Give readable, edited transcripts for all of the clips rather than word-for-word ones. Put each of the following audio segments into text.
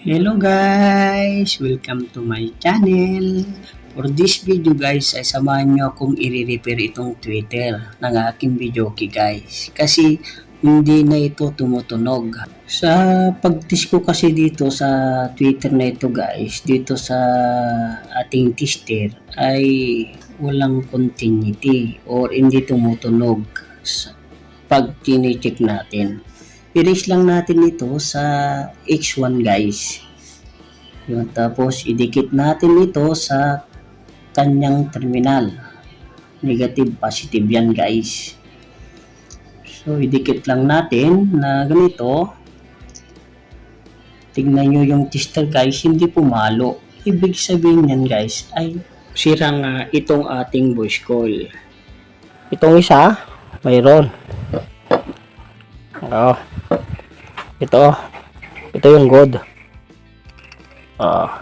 Hello guys! Welcome to my channel. For this video guys ay samahan nyo akong i-repair itong Twitter ng aking video guys. Kasi hindi na ito tumutunog. Sa pag-test ko kasi dito sa Twitter na ito guys, dito sa ating tester ay walang continuity or hindi tumutunog pag tine-check natin. I-raise lang natin ito sa X1 guys. Yun, tapos idikit natin ito sa kanyang terminal. Negative, positive yan guys. So idikit lang natin na ganito. Tignan nyo yung tester guys, hindi pumalo. Ibig sabihin yan guys ay sira nga itong ating voice coil. Itong isa, mayroon. Oh. Ito yung good.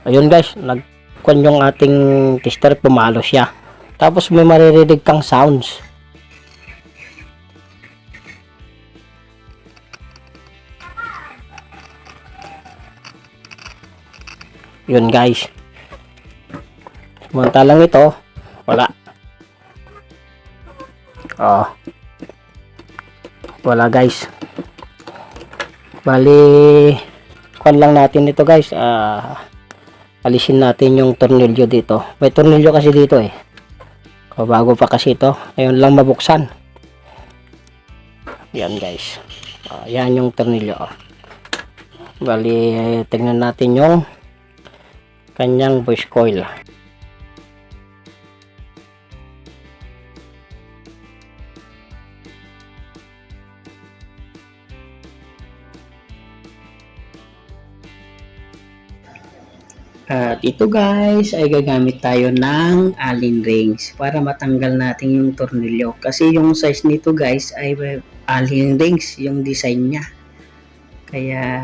Ayun guys, nagkwan yung ating tester, pumalo siya. Tapos may maririnig kang sounds. Yun guys. Samantalang ito, wala. Wala guys. Bali, kuan lang natin ito guys. Alisin natin yung tornilyo dito. May tornilyo kasi dito eh. Bago pa kasi ito. Ayun lang mabuksan. Yan guys. Yan yung tornilyo. Bali, tingnan natin yung kanyang voice coil. At ito guys ay gagamit tayo ng Allen rings para matanggal natin yung tornilyo. Kasi yung size nito guys ay Allen rings yung design niya. Kaya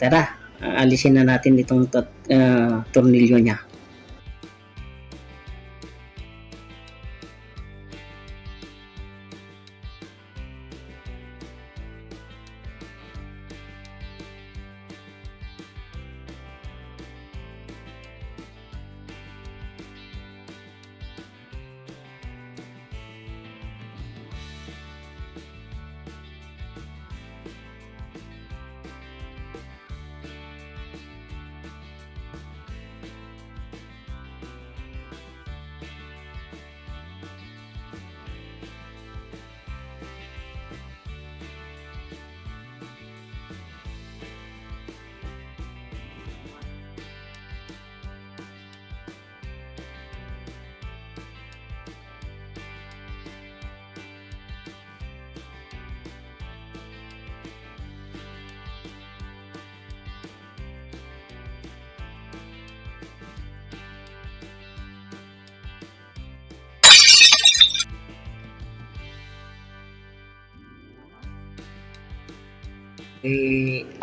tara, alisin na natin itong tornilyo niya.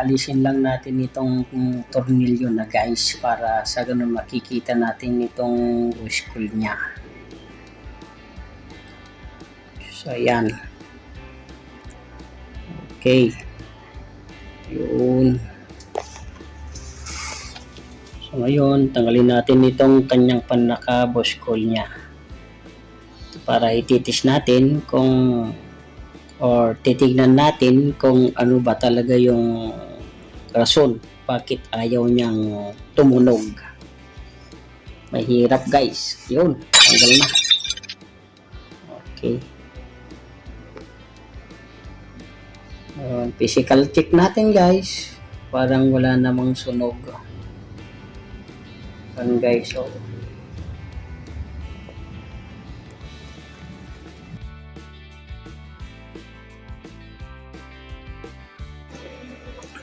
Alisin lang natin itong tornilyo na guys para sa ganun makikita natin itong voice coil niya. So ayan. Okay. Yun. So ngayon tanggalin natin itong kanyang panaka voice coil niya para ititis natin kung or titignan natin kung ano ba talaga yung rason bakit ayaw niyang tumunog. Mahirap guys. Yun, tanggal na. Okay. Physical check natin guys. Parang wala namang sunog. Yan guys. So,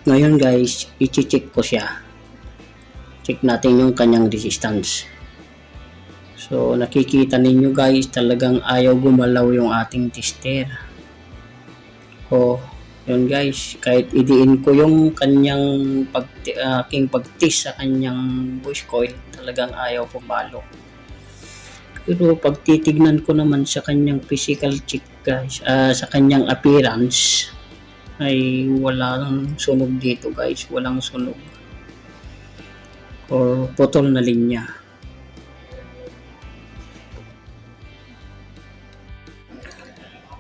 ngayon guys, i-check ko siya. Check natin yung kanyang resistance. So nakikita ninyo guys, talagang ayaw gumalaw yung ating tester. Yun guys, kahit idiin ko yung kanyang aking pag-test sa kanyang voice coil, talagang ayaw pumalo. Pero pag titignan ko naman sa kanyang physical check guys, sa kanyang appearance, ay walang sunog dito guys, walang sunog. or putol na linya.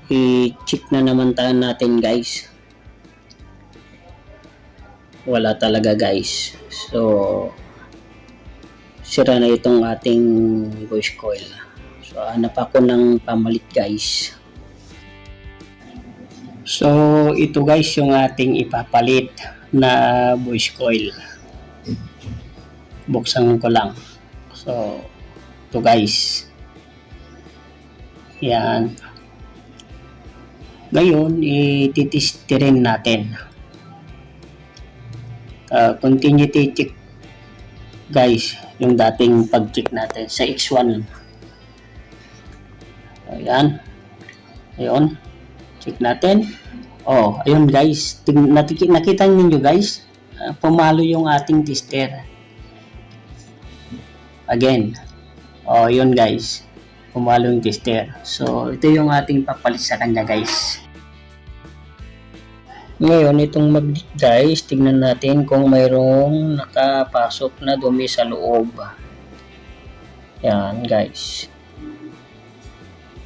I-check na naman tayo natin guys. Wala talaga guys. So sira na itong ating voice coil. So hanap ako ng pamalit guys. So ito guys yung ating ipapalit na voice coil. Buksan ko lang. So ito guys. Yan. Ngayon, ititistirin natin. Continuity check guys, yung dating pag-check natin sa X1. Ayan. Ayun. Check natin. Oh, ayun guys. Nakita niyo guys, pumalo yung ating tester. Again. Oh, yun guys. Pumalo yung tester. So, ito yung ating papalit sa kanya guys. Ngayon, itong magnet guys, tingnan natin kung mayroong nakapasok na dumi sa loob. Yan guys.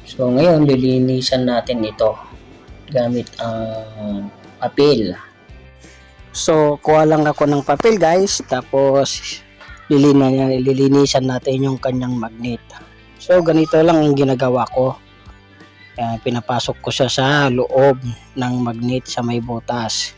So, ngayon, lilinisan natin ito gamit ang papel. So, kuha lang ako ng papel guys, tapos lilinisan natin yung kanyang magnet. So, ganito lang ang ginagawa ko. Pinapasok ko siya sa loob ng magnet sa may butas.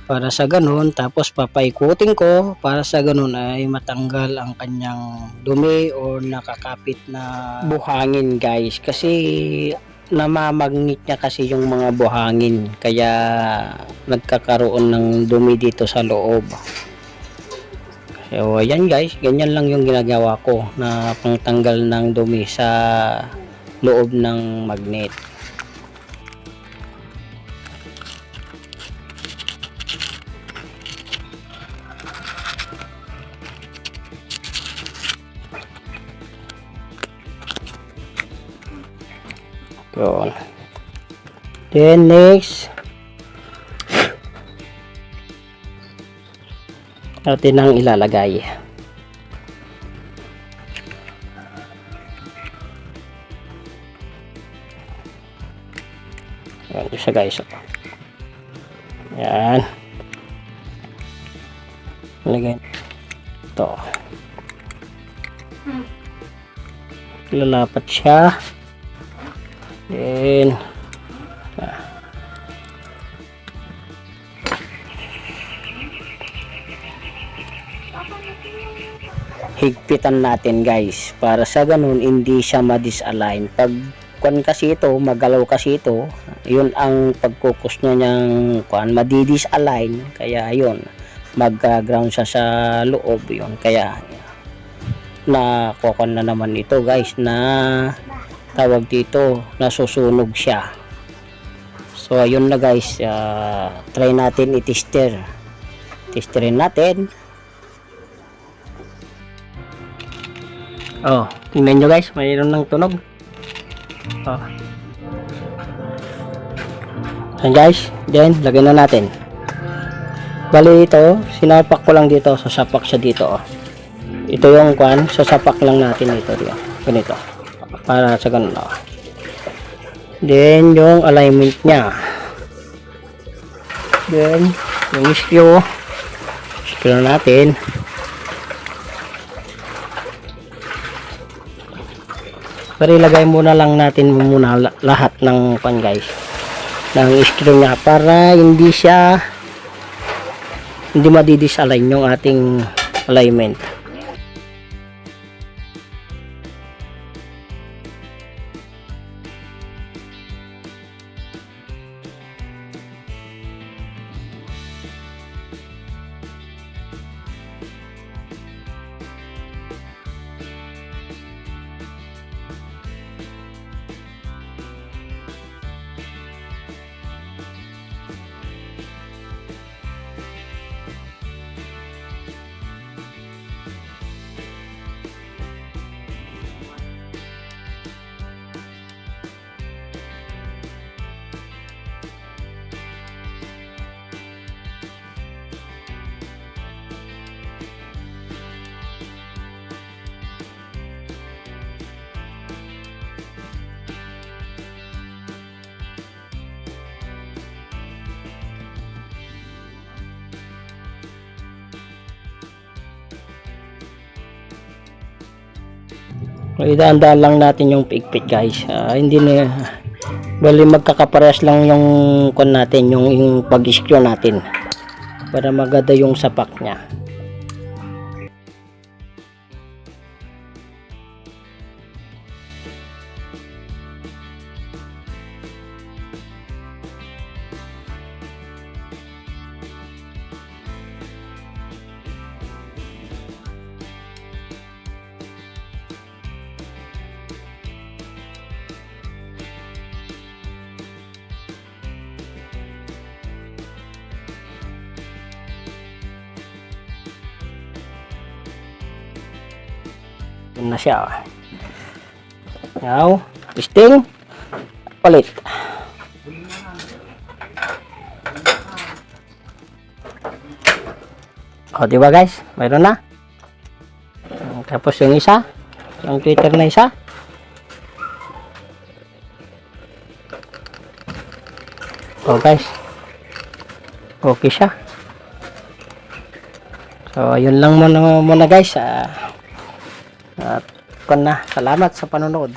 Para sa ganun, tapos papaikutin ko para sa ganun ay matanggal ang kanyang dumi o nakakapit na buhangin guys. Kasi namamagnet niya kasi yung mga buhangin. Kaya nagkakaroon ng dumi dito sa loob. So ayan guys, ganyan lang yung ginagawa ko na pangtanggal ng dumi sa loob ng magnet. Yun. Then next, natin ang ilalagay. Yan siya guys. Yan. Lagay ito. Lalapat siya. Then higpitan natin guys para sa ganun hindi siya ma-disalign. Pag kuan kasi ito, magalaw kasi ito, yun ang pagkukus niya niyang kuan, madi-disalign, kaya yun mag-ground siya sa loob, yun kaya na kukuan na naman ito guys, na tawag dito, nasusunog siya. So ayun na guys, try natin testerin natin. Oh, tingnan nyo guys, mayroon ng tunog. Oh. Ayan guys, then lagay na natin. Bali ito, sinapak ko lang dito, sasapak siya dito. Oh. Ito yung kwan, sasapak lang natin ito dito. Ganito. Para sa ganun. Oh. Then yung alignment niya. Then yung screw natin. Pero ilagay muna lang natin lahat ng pan guys, ng screw niya para hindi madidisalign yung ating alignment. Idaan-daan lang natin yung pigpit guys. Hindi na bali magkakaparehas lang yung kon natin, yung pag-secure natin para maganda yung sapak niya. Yun na siya. Now, testing. Palit. O, diba guys? Mayroon na. Tapos yung isa. Yung Twitter na isa. O guys. Okay siya. So, yun lang muna guys. At salamat sa panonood.